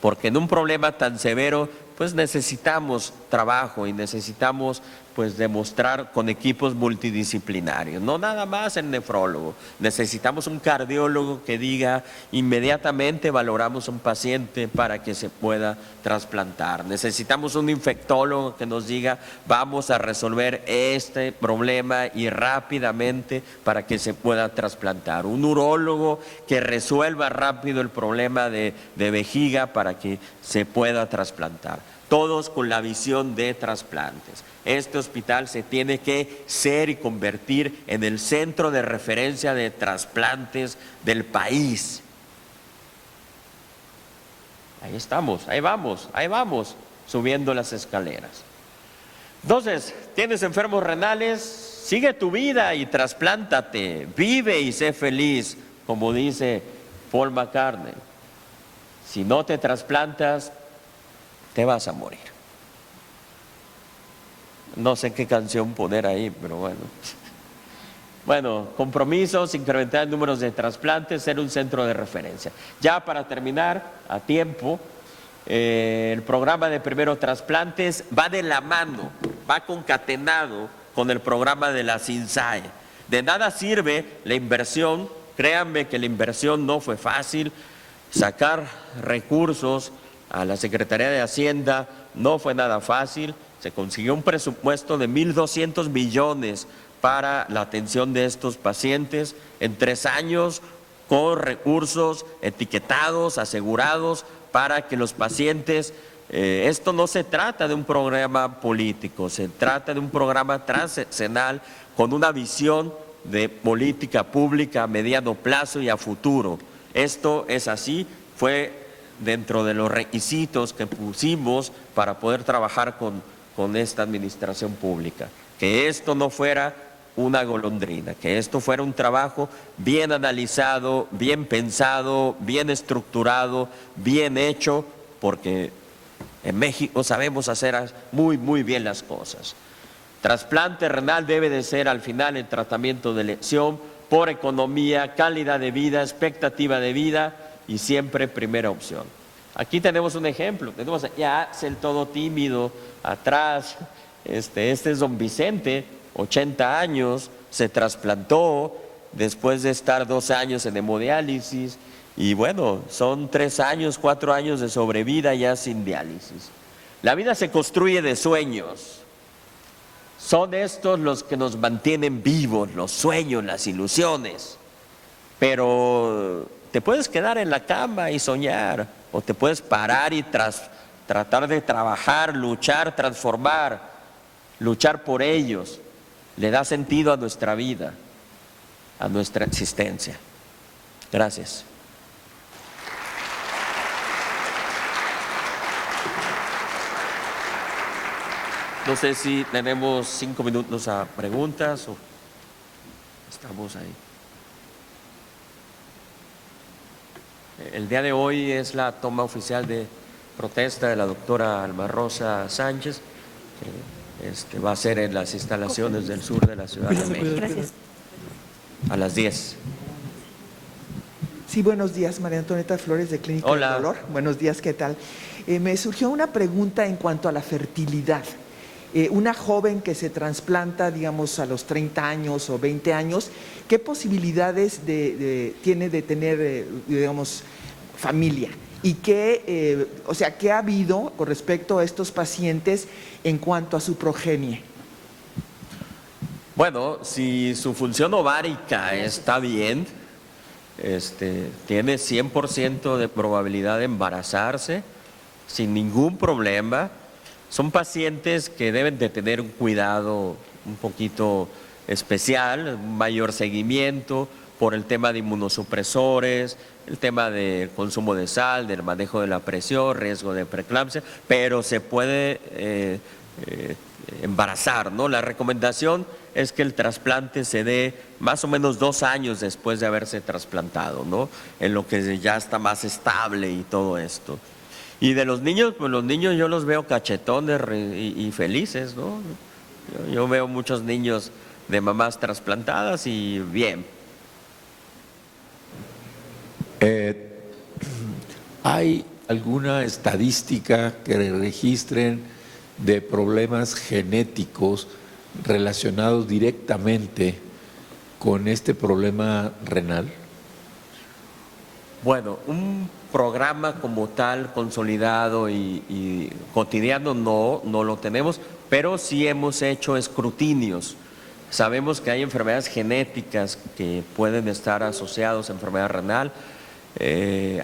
porque en un problema tan severo pues necesitamos trabajo y necesitamos demostrar con equipos multidisciplinarios, no nada más el nefrólogo. Necesitamos un cardiólogo que diga inmediatamente valoramos un paciente para que se pueda trasplantar. Necesitamos un infectólogo que nos diga vamos a resolver este problema y rápidamente para que se pueda trasplantar. Un urólogo que resuelva rápido el problema de vejiga para que se pueda trasplantar. Todos con la visión de trasplantes. Este hospital se tiene que ser y convertir en el centro de referencia de trasplantes del país. Ahí estamos, ahí vamos, subiendo las escaleras. Entonces, ¿tienes enfermos renales? Sigue tu vida y trasplántate. Vive y sé feliz, como dice Paul McCartney. Si no te trasplantas, te vas a morir. No sé qué canción poner ahí, pero bueno. Bueno, compromisos, incrementar números de trasplantes, ser un centro de referencia. Ya para terminar, a tiempo, el programa de primeros trasplantes va de la mano, va concatenado con el programa de la CINSAE. De nada sirve la inversión, créanme que la inversión no fue fácil, sacar recursos a la Secretaría de Hacienda no fue nada fácil, se consiguió un presupuesto de 1.200 millones para la atención de estos pacientes en 3 años con recursos etiquetados, asegurados, para que los pacientes, esto no se trata de un programa político, se trata de un programa transeccional con una visión de política pública a mediano plazo y a futuro. Esto es así, fue dentro de los requisitos que pusimos para poder trabajar con esta administración pública. Que esto no fuera una golondrina, que esto fuera un trabajo bien analizado, bien pensado, bien estructurado, bien hecho, porque en México sabemos hacer muy, muy bien las cosas. Trasplante renal debe de ser al final el tratamiento de elección por economía, calidad de vida, expectativa de vida y siempre primera opción. Aquí tenemos un ejemplo, tenemos ya el todo tímido atrás, este es don Vicente, 80 años, se trasplantó después de estar 12 años en hemodiálisis y bueno, son 3 años, 4 años de sobrevida ya sin diálisis. La vida se construye de sueños, son estos los que nos mantienen vivos, los sueños, las ilusiones, pero te puedes quedar en la cama y soñar o te puedes parar y tratar de trabajar, luchar, transformar, luchar por ellos. Le da sentido a nuestra vida, a nuestra existencia. Gracias. No sé si tenemos 5 minutos a preguntas o estamos ahí. El día de hoy es la toma oficial de protesta de la doctora Alma Rosa Sánchez, que va a ser en las instalaciones del sur de la Ciudad de México. Gracias. A las 10. Sí, buenos días, María Antonieta Flores de Clínica del Hola. Dolor. Buenos días, ¿qué tal? Me surgió una pregunta en cuanto a la fertilidad. Una joven que se trasplanta, digamos, a los 30 años o 20 años, ¿qué posibilidades tiene de tener, digamos, familia? ¿Y qué ha habido con respecto a estos pacientes en cuanto a su progenie? Bueno, si su función ovárica está bien, tiene 100% de probabilidad de embarazarse sin ningún problema. Son pacientes que deben de tener un cuidado un poquito especial, un mayor seguimiento por el tema de inmunosupresores, el tema del consumo de sal, del manejo de la presión, riesgo de preeclampsia, pero se puede embarazar, ¿no? La recomendación es que el trasplante se dé más o menos 2 años después de haberse trasplantado, ¿no? En lo que ya está más estable y todo esto. Y de los niños, pues los niños yo los veo cachetones y felices, ¿no? Yo veo muchos niños de mamás trasplantadas y bien. ¿Hay alguna estadística que registren de problemas genéticos relacionados directamente con este problema renal? Bueno, un programa como tal, consolidado y cotidiano no lo tenemos, pero sí hemos hecho escrutinios. Sabemos que hay enfermedades genéticas que pueden estar asociadas a enfermedad renal.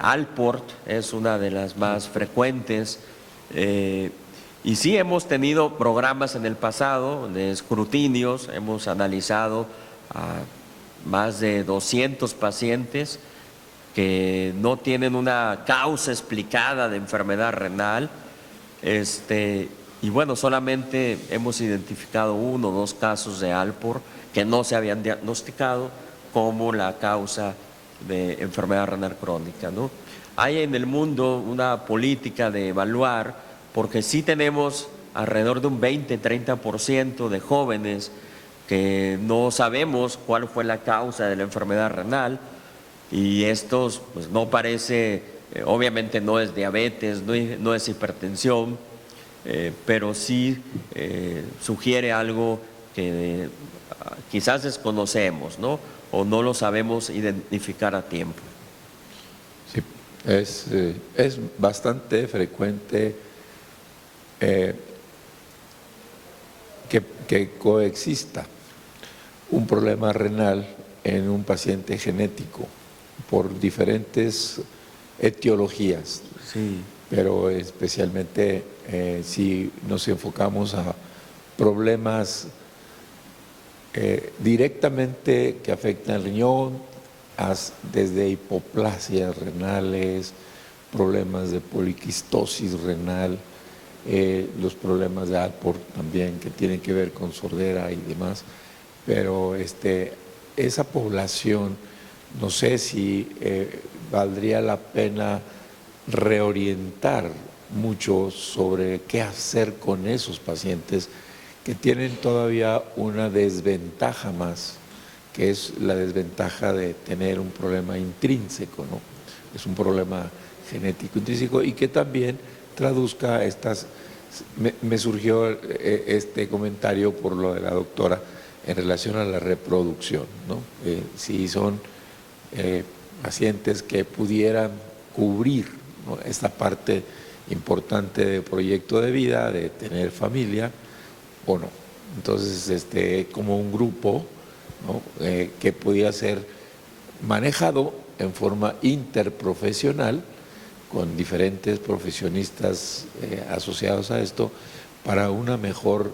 Alport es una de las más frecuentes. Y sí hemos tenido programas en el pasado de escrutinios, hemos analizado a más de 200 pacientes que no tienen una causa explicada de enfermedad renal, y bueno, solamente hemos identificado 1 o 2 casos de Alport que no se habían diagnosticado como la causa de enfermedad renal crónica, ¿no? Hay en el mundo una política de evaluar, porque sí tenemos alrededor de un 20-30% de jóvenes que no sabemos cuál fue la causa de la enfermedad renal y estos pues no parece, obviamente no es diabetes, no es hipertensión, pero sí sugiere algo que quizás desconocemos, ¿no? O no lo sabemos identificar a tiempo. Sí, es bastante frecuente que coexista un problema renal en un paciente genético por diferentes etiologías. Sí. Pero especialmente si nos enfocamos a problemas directamente que afectan el riñón, desde hipoplasias renales, problemas de poliquistosis renal, los problemas de Alport también que tienen que ver con sordera y demás, pero esa población, no sé si valdría la pena reorientar mucho sobre qué hacer con esos pacientes que tienen todavía una desventaja más, que es la desventaja de tener un problema intrínseco, ¿no? Es un problema genético intrínseco y que también traduzca estas… Me surgió este comentario por lo de la doctora en relación a la reproducción, ¿no? Si son pacientes que pudieran cubrir, ¿no?, esta parte importante del proyecto de vida, de tener familia o no. Entonces, como un grupo, ¿no?, que podía ser manejado en forma interprofesional con diferentes profesionistas asociados a esto para una mejor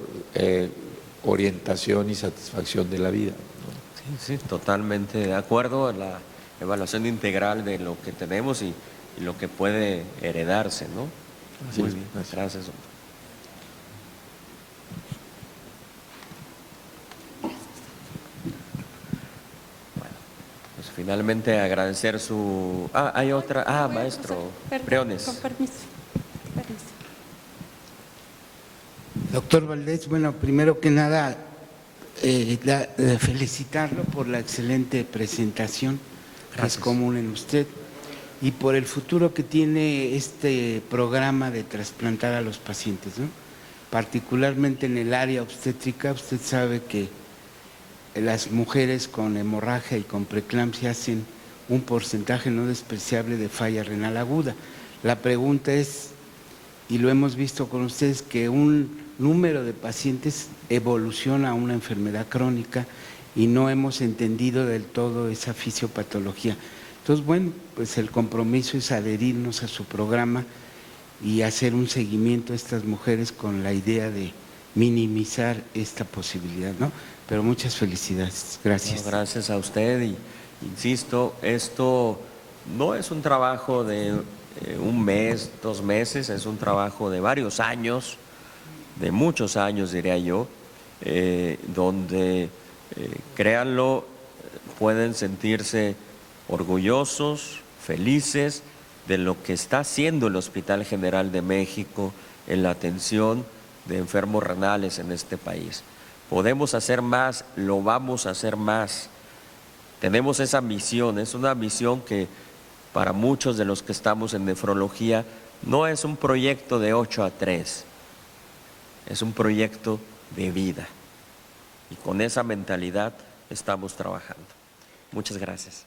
orientación y satisfacción de la vida, ¿no? Sí, totalmente de acuerdo en la evaluación integral de lo que tenemos y lo que puede heredarse, ¿no? Así Muy es, bien, gracias. gracias, doctor. Bueno, pues finalmente agradecer su… hay otra… maestro Briones. Con permiso. Doctor Valdés, bueno, primero que nada, felicitarlo por la excelente presentación, que es común en usted, y por el futuro que tiene este programa de trasplantar a los pacientes, ¿no? Particularmente en el área obstétrica, usted sabe que las mujeres con hemorragia y con preeclampsia hacen un porcentaje no despreciable de falla renal aguda. La pregunta es, y lo hemos visto con ustedes, que un número de pacientes evoluciona a una enfermedad crónica y no hemos entendido del todo esa fisiopatología. Entonces, bueno, pues el compromiso es adherirnos a su programa y hacer un seguimiento a estas mujeres con la idea de minimizar esta posibilidad, ¿no? Pero muchas felicidades. Gracias. No, gracias a usted y insisto, esto no es un trabajo de un mes, 2 meses, es un trabajo de varios años, de muchos años diría yo, donde, créanlo, pueden sentirse orgullosos, felices de lo que está haciendo el Hospital General de México en la atención de enfermos renales en este país. Podemos hacer más, lo vamos a hacer más. Tenemos esa misión, es una misión que para muchos de los que estamos en nefrología no es un proyecto de 8 a 3, es un proyecto de vida. Y con esa mentalidad estamos trabajando. Muchas gracias.